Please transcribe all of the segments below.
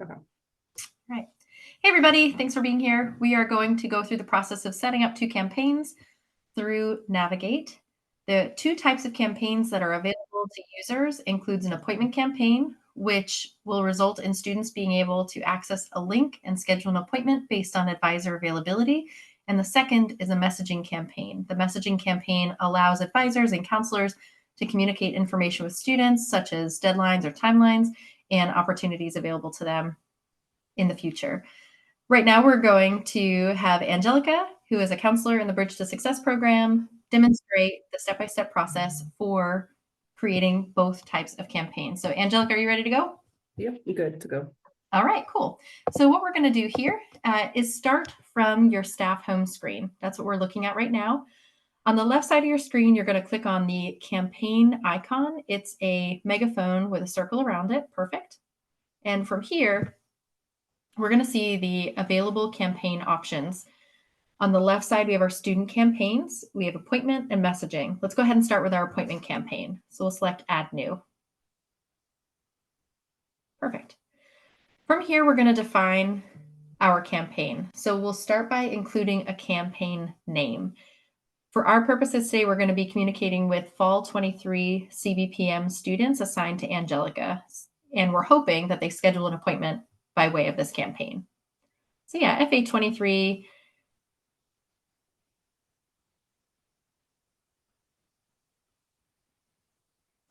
Okay. All right. Hey, everybody. Thanks for being here. We are going to go through the process of setting up 2 campaigns through Navigate. The 2 types of campaigns that are available to users includes an appointment campaign, which will result in students being able to access a link and schedule an appointment based on advisor availability. And the second is a messaging campaign. The messaging campaign allows advisors and counselors to communicate information with students, such as deadlines or timelines, and opportunities available to them in the future. Right now, we're going to have Angelica, who is a counselor in the Bridge to Success program, demonstrate the step-by-step process for creating both types of campaigns. So Angelica, are you ready to go? Yep, good to go. All right, cool. So what we're going to do here is start from your staff home screen. That's what we're looking at right now. On the left side of your screen, you're going to click on the campaign icon. It's a megaphone with a circle around it. Perfect. And from here, we're going to see the available campaign options. On the left side, we have our student campaigns. We have appointment and messaging. Let's go ahead and start with our appointment campaign. So we'll select Add New. Perfect. From here, we're going to define our campaign. So we'll start by including a campaign name. For our purposes today, we're going to be communicating with Fall 23 CBPM students assigned to Angelica. And we're hoping that they schedule an appointment by way of this campaign. So yeah, FA23.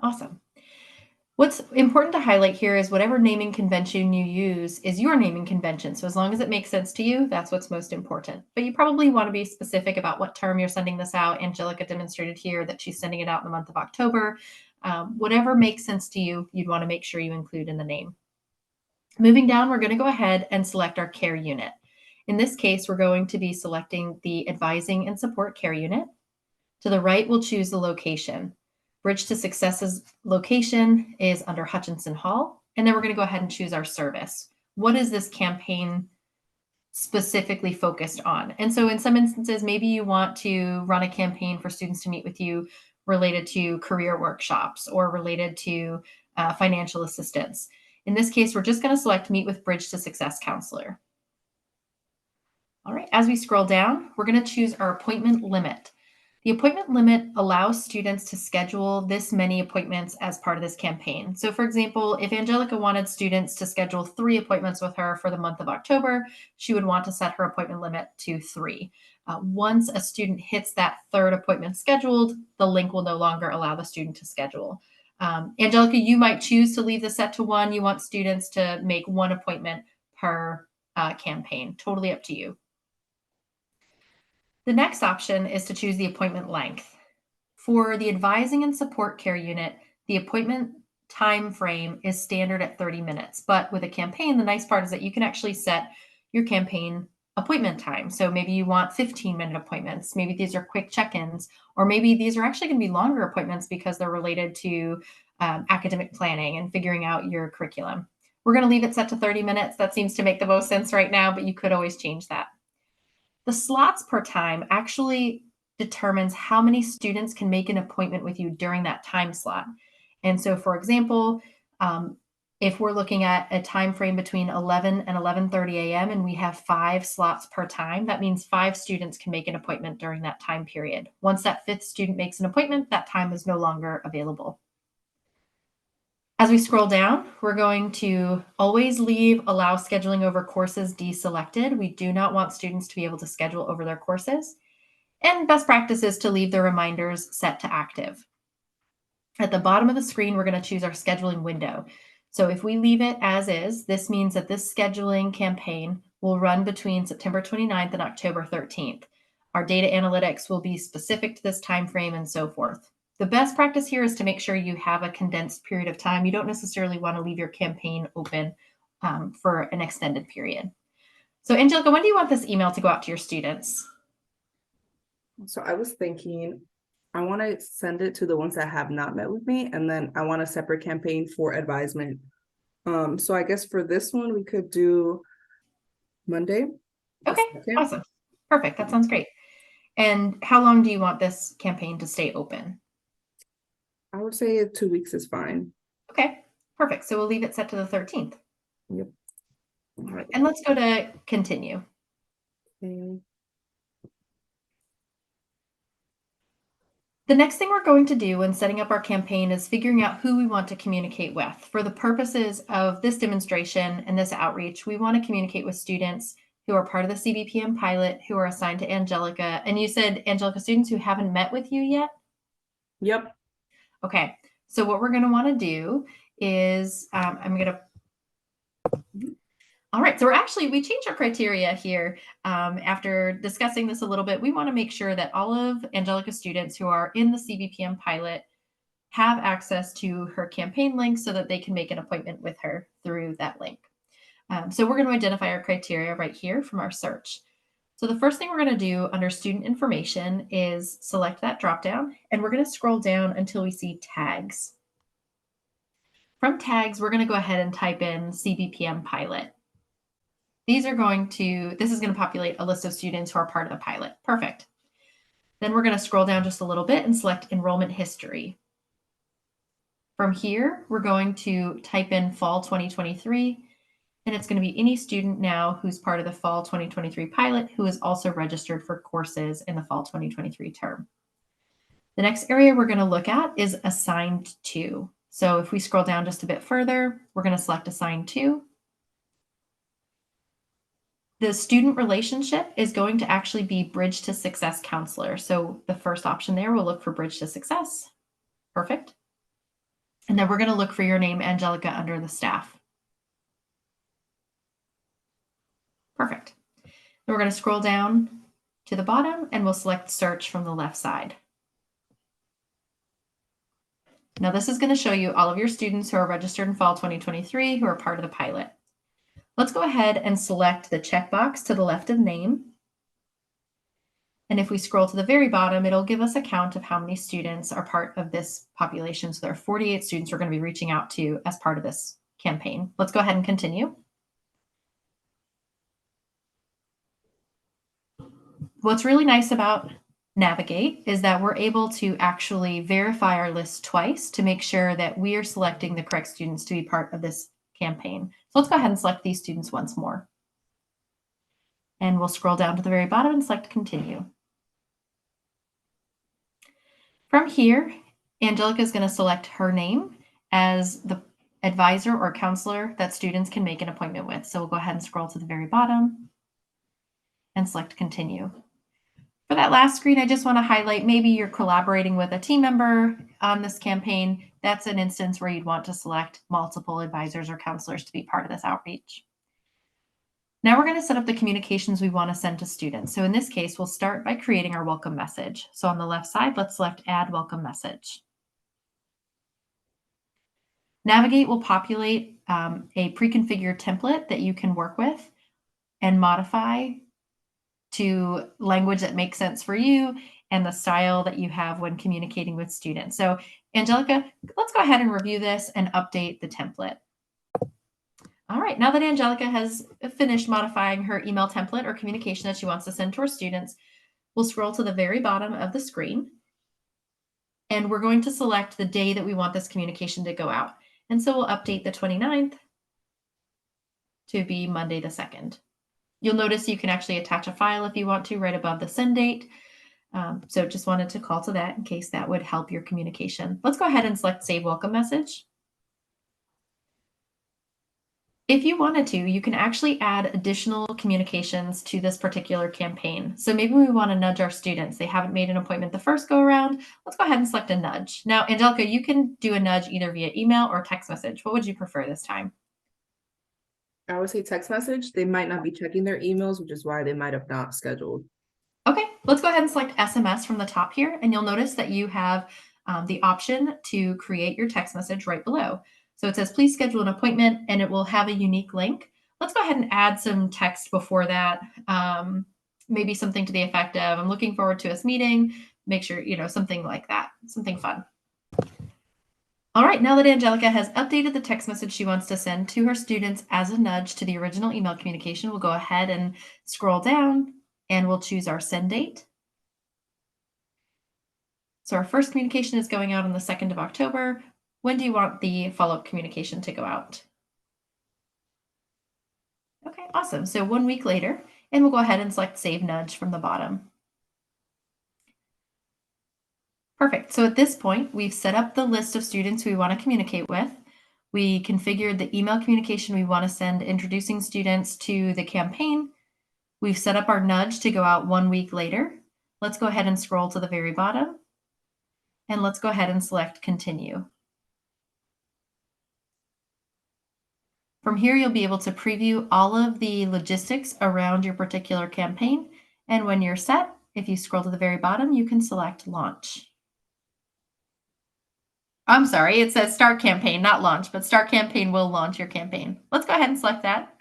Awesome. What's important to highlight here is whatever naming convention you use is your naming convention. So as long as it makes sense to you, that's what's most important. But you probably want to be specific about what term you're sending this out. Angelica demonstrated here that she's sending it out in the month of October. Whatever makes sense to you, you'd want to make sure you include in the name. Moving down, we're going to go ahead and select our care unit. In this case, we're going to be selecting the Advising and Support Care Unit. To the right, we'll choose the location. Bridge to Success's location is under Hutchinson Hall. And then we're going to go ahead and choose our service. What is this campaign specifically focused on? And so in some instances, maybe you want to run a campaign for students to meet with you related to career workshops or related to financial assistance. In this case, we're just going to select Meet with Bridge to Success Counselor. All right, as we scroll down, we're going to choose our appointment limit. The appointment limit allows students to schedule this many appointments as part of this campaign. So for example, if Angelica wanted students to schedule 3 appointments with her for the month of October, she would want to set her appointment limit to 3. Once a student hits that 3rd appointment scheduled, the link will no longer allow the student to schedule. Angelica, you might choose to leave the set to 1. You want students to make 1 appointment per campaign. Totally up to you. The next option is to choose the appointment length. For the Advising and Support Care Unit, the appointment time frame is standard at 30 minutes. But with a campaign, the nice part is that you can actually set your campaign appointment time. So maybe you want 15-minute appointments. Maybe these are quick check-ins, or maybe these are actually going to be longer appointments because they're related to academic planning and figuring out your curriculum. We're going to leave it set to 30 minutes. That seems to make the most sense right now, but you could always change that. The slots per time actually determines how many students can make an appointment with you during that time slot. And so, for example, if we're looking at a time frame between 11 and 11:30 a.m. and we have 5 slots per time, that means 5 students can make an appointment during that time period. Once that 5th student makes an appointment, that time is no longer available. As we scroll down, we're going to always allow scheduling over courses deselected. We do not want students to be able to schedule over their courses. And best practice is to leave the reminders set to active. At the bottom of the screen, we're going to choose our scheduling window. So if we leave it as is, this means that this scheduling campaign will run between September 29th and October 13th. Our data analytics will be specific to this time frame and so forth. The best practice here is to make sure you have a condensed period of time. You don't necessarily want to leave your campaign open for an extended period. So Angelica, when do you want this email to go out to your students? So I was thinking, I want to send it to the ones that have not met with me, and then I want a separate campaign for advisement. So I guess for this one, we could do Monday. Okay, awesome. Perfect. That sounds great. And how long do you want this campaign to stay open? I would say 2 weeks is fine. Okay, perfect. So we'll leave it set to the 13th. Yep. right. And let's go to continue. Okay. The next thing we're going to do when setting up our campaign is figuring out who we want to communicate with. For the purposes of this demonstration and this outreach, we want to communicate with students who are part of the CBPM pilot, who are assigned to Angelica. And you said, Angelica, students who haven't met with you yet? Yep. Okay, so what we're going to want to do is I'm going to. All right, so we changed our criteria here after discussing this a little bit. We want to make sure that all of Angelica's students who are in the CBPM pilot have access to her campaign link so that they can make an appointment with her through that link. So we're going to identify our criteria right here from our search. So the first thing we're going to do under student information is select that dropdown, and we're going to scroll down until we see tags. From tags, we're going to go ahead and type in CBPM pilot. This is going to populate a list of students who are part of the pilot. Perfect. Then we're going to scroll down just a little bit and select enrollment history. From here, we're going to type in fall 2023, and it's going to be any student now who's part of the fall 2023 pilot who is also registered for courses in the fall 2023 term. The next area we're going to look at is assigned to. So if we scroll down just a bit further, we're going to select assigned to. The student relationship is going to actually be Bridge to Success counselor. So the first option there, we'll look for Bridge to Success. Perfect. And then we're going to look for your name, Angelica, under the staff. Perfect. Then we're going to scroll down to the bottom and we'll select search from the left side. Now this is going to show you all of your students who are registered in fall 2023 who are part of the pilot. Let's go ahead and select the checkbox to the left of name. And if we scroll to the very bottom, it'll give us a count of how many students are part of this population. So there are 48 students we're going to be reaching out to as part of this campaign. Let's go ahead and continue. What's really nice about Navigate is that we're able to actually verify our list twice to make sure that we are selecting the correct students to be part of this campaign. So let's go ahead and select these students once more. And we'll scroll down to the very bottom and select continue. From here, Angelica is going to select her name as the advisor or counselor that students can make an appointment with. So we'll go ahead and scroll to the very bottom and select continue. For that last screen, I just want to highlight maybe you're collaborating with a team member on this campaign. That's an instance where you'd want to select multiple advisors or counselors to be part of this outreach. Now we're going to set up the communications we want to send to students. So in this case, we'll start by creating our welcome message. So on the left side, let's select add welcome message. Navigate will populate a pre-configured template that you can work with and modify to language that makes sense for you and the style that you have when communicating with students. So Angelica, let's go ahead and review this and update the template. All right, now that Angelica has finished modifying her email template or communication that she wants to send to her students, we'll scroll to the very bottom of the screen and we're going to select the day that we want this communication to go out. And so we'll update the 29th to be Monday the 2nd. You'll notice you can actually attach a file if you want to right above the send date. So just wanted to call to that in case that would help your communication. Let's go ahead and select save welcome message. If you wanted to, you can actually add additional communications to this particular campaign. So maybe we want to nudge our students. They haven't made an appointment the first go around. Let's go ahead and select a nudge. Now, Angelica, you can do a nudge either via email or text message. What would you prefer this time? I would say text message. They might not be checking their emails, which is why they might have not scheduled. Okay, let's go ahead and select SMS from the top here. And you'll notice that you have the option to create your text message right below. So it says, please schedule an appointment, and it will have a unique link. Let's go ahead and add some text before that. Maybe something to the effect of, I'm looking forward to us meeting. Make sure, something like that, something fun. All right, now that Angelica has updated the text message she wants to send to her students as a nudge to the original email communication, we'll go ahead and scroll down and we'll choose our send date. So our first communication is going out on the 2nd of October. When do you want the follow-up communication to go out? Okay. Okay, awesome. So 1 week later, and we'll go ahead and select Save Nudge from the bottom. Perfect. So at this point, we've set up the list of students we want to communicate with. We configured the email communication we want to send introducing students to the campaign. We've set up our nudge to go out 1 week later. Let's go ahead and scroll to the very bottom. And let's go ahead and select Continue. From here, you'll be able to preview all of the logistics around your particular campaign. And when you're set, if you scroll to the very bottom, you can select Launch. I'm sorry, it says Start Campaign, not Launch, but Start Campaign will launch your campaign. Let's go ahead and select that.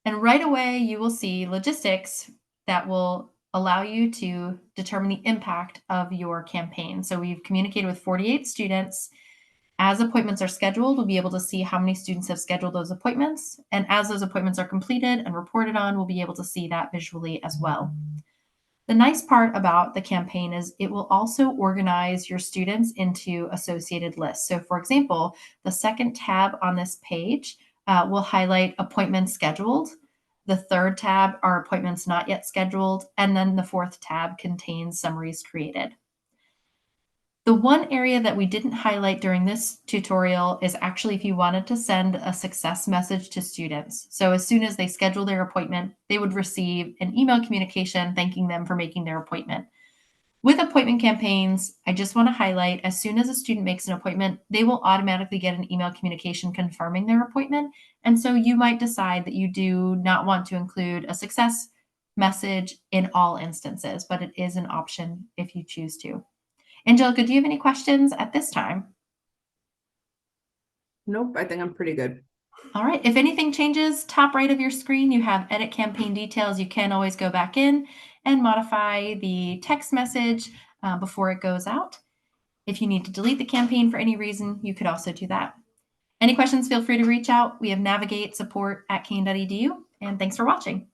And right away, you will see logistics that will allow you to determine the impact of your campaign. So we've communicated with 48 students. As appointments are scheduled, we'll be able to see how many students have scheduled those appointments. And as those appointments are completed and reported on, we'll be able to see that visually as well. The nice part about the campaign is it will also organize your students into associated lists. So for example, the second tab on this page will highlight appointments scheduled. The third tab are appointments not yet scheduled. And then the fourth tab contains summaries created. The one area that we didn't highlight during this tutorial is actually if you wanted to send a success message to students. So as soon as they schedule their appointment, they would receive an email communication thanking them for making their appointment. With appointment campaigns, I just want to highlight as soon as a student makes an appointment, they will automatically get an email communication confirming their appointment. And so you might decide that you do not want to include a success message in all instances, but it is an option if you choose to. Angelica, do you have any questions at this time? Nope, I think I'm pretty good. All right. If anything changes, top right of your screen, you have edit campaign details. You can always go back in and modify the text message before it goes out. If you need to delete the campaign for any reason, you could also do that. Any questions, feel free to reach out. We have navigate support@kean.edu, and thanks for watching.